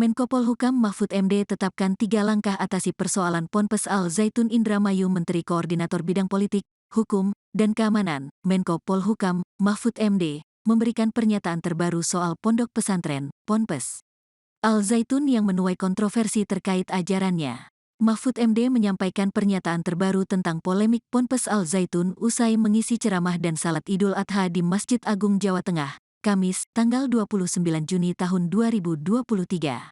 Menko Polhukam Mahfud MD tetapkan 3 langkah atasi persoalan Ponpes Al Zaitun. Indramayu. Menteri Koordinator Bidang Politik, Hukum, dan Keamanan, Menko Polhukam Mahfud MD, memberikan pernyataan terbaru soal pondok pesantren, Ponpes Al Zaitun yang menuai kontroversi terkait ajarannya. Mahfud MD menyampaikan pernyataan terbaru tentang polemik Ponpes Al Zaitun usai mengisi ceramah dan salat Idul Adha di Masjid Agung Jawa Tengah, Kamis, tanggal 29 Juni tahun 2023.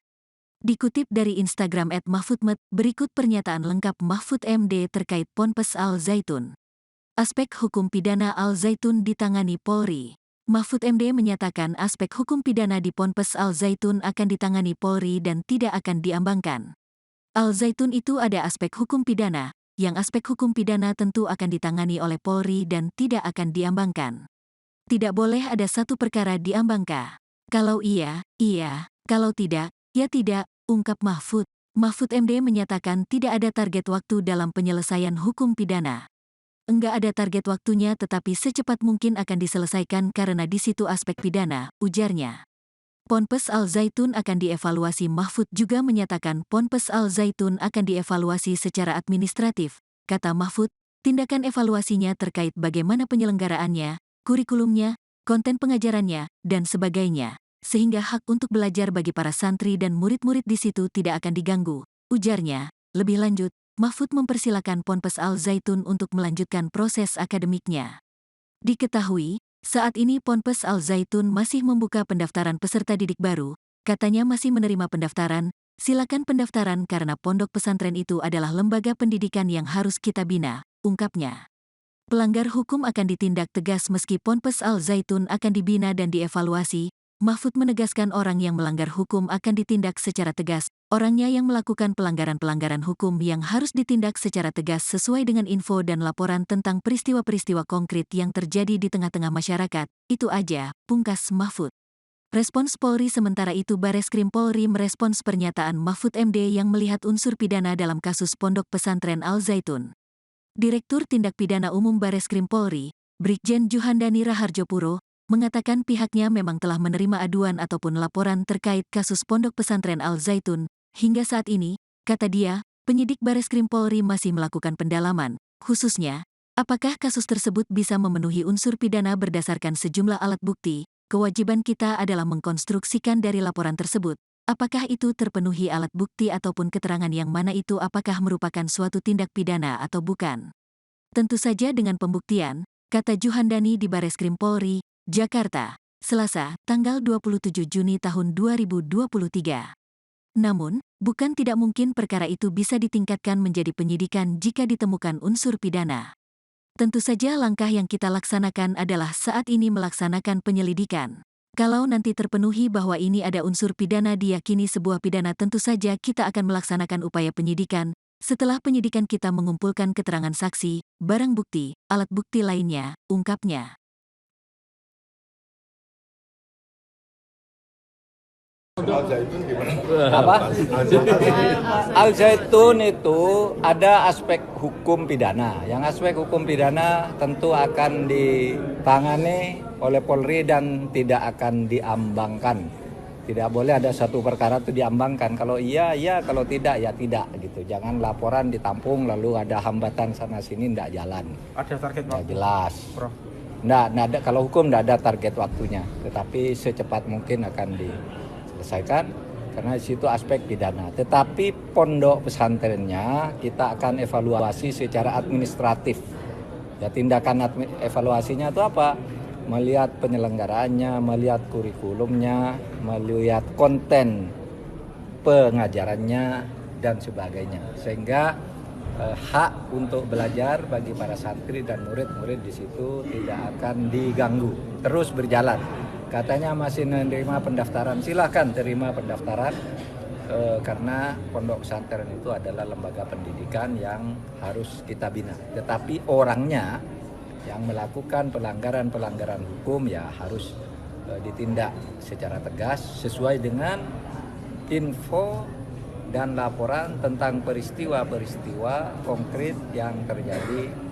Dikutip dari Instagram @mahfudmed, berikut pernyataan lengkap Mahfud MD terkait Ponpes Al Zaitun. Aspek hukum pidana Al Zaitun ditangani Polri. Mahfud MD menyatakan aspek hukum pidana di Ponpes Al Zaitun akan ditangani Polri dan tidak akan diambangkan. Al Zaitun itu ada aspek hukum pidana, yang aspek hukum pidana tentu akan ditangani oleh Polri dan tidak akan diambangkan. Tidak boleh ada satu perkara diambangkan. Kalau iya, iya, kalau tidak, ya tidak, ungkap Mahfud. Mahfud MD menyatakan tidak ada target waktu dalam penyelesaian hukum pidana. Enggak ada target waktunya tetapi secepat mungkin akan diselesaikan karena di situ aspek pidana, ujarnya. Ponpes Al Zaitun akan dievaluasi. Mahfud juga menyatakan Ponpes Al Zaitun akan dievaluasi secara administratif. Kata Mahfud, tindakan evaluasinya terkait bagaimana penyelenggaraannya, kurikulumnya, konten pengajarannya, dan sebagainya, sehingga hak untuk belajar bagi para santri dan murid-murid di situ tidak akan diganggu, ujarnya. Lebih lanjut, Mahfud mempersilakan Ponpes Al Zaitun untuk melanjutkan proses akademiknya. Diketahui, saat ini Ponpes Al Zaitun masih membuka pendaftaran peserta didik baru, katanya masih menerima pendaftaran, silakan pendaftaran karena pondok pesantren itu adalah lembaga pendidikan yang harus kita bina, ungkapnya. Pelanggar hukum akan ditindak tegas meski Ponpes Al Zaitun akan dibina dan dievaluasi. Mahfud menegaskan orang yang melanggar hukum akan ditindak secara tegas, orangnya yang melakukan pelanggaran-pelanggaran hukum yang harus ditindak secara tegas sesuai dengan info dan laporan tentang peristiwa-peristiwa konkret yang terjadi di tengah-tengah masyarakat. Itu aja, pungkas Mahfud. Respons Polri. Sementara itu Bareskrim Polri merespons pernyataan Mahfud MD yang melihat unsur pidana dalam kasus pondok pesantren Al Zaitun. Direktur Tindak Pidana Umum Bareskrim Polri, Brigjen Juhandani Raharjopuro, mengatakan pihaknya memang telah menerima aduan ataupun laporan terkait kasus pondok pesantren Al Zaitun. Hingga saat ini, kata dia, penyidik Bareskrim Polri masih melakukan pendalaman, khususnya, apakah kasus tersebut bisa memenuhi unsur pidana berdasarkan sejumlah alat bukti. Kewajiban kita adalah mengkonstruksikan dari laporan tersebut, apakah itu terpenuhi alat bukti ataupun keterangan yang mana itu apakah merupakan suatu tindak pidana atau bukan. Tentu saja dengan pembuktian, kata Juhandani di Bareskrim Polri, Jakarta, Selasa, tanggal 27 Juni tahun 2023. Namun, bukan tidak mungkin perkara itu bisa ditingkatkan menjadi penyidikan jika ditemukan unsur pidana. Tentu saja langkah yang kita laksanakan adalah saat ini melaksanakan penyelidikan. Kalau nanti terpenuhi bahwa ini ada unsur pidana diyakini sebuah pidana, tentu saja kita akan melaksanakan upaya penyidikan. Setelah penyidikan kita mengumpulkan keterangan saksi, barang bukti, alat bukti lainnya, ungkapnya. Al Zaitun gimana? Apa? Al Zaitun itu ada aspek hukum pidana. Yang aspek hukum pidana tentu akan ditangani oleh Polri dan tidak akan diambangkan. Tidak boleh ada satu perkara itu diambangkan. Kalau iya, iya. Kalau tidak, ya tidak. Gitu. Jangan laporan ditampung lalu ada hambatan sana-sini, tidak jalan. Ada target waktu? Jelas. Prof. Nggak ada, kalau hukum tidak ada target waktunya. Tetapi secepat mungkin akan diselesaikan karena di situ aspek pidana. Tetapi pondok pesantrennya kita akan evaluasi secara administratif. Ya, tindakan evaluasinya itu apa? Melihat penyelenggaraannya, melihat kurikulumnya, melihat konten pengajarannya dan sebagainya. Sehingga hak untuk belajar bagi para santri dan murid-murid di situ tidak akan diganggu. Terus berjalan. Katanya masih menerima pendaftaran, silakan terima pendaftaran karena pondok pesantren itu adalah lembaga pendidikan yang harus kita bina. Tetapi orangnya yang melakukan pelanggaran-pelanggaran hukum ya harus ditindak secara tegas sesuai dengan info dan laporan tentang peristiwa-peristiwa konkret yang terjadi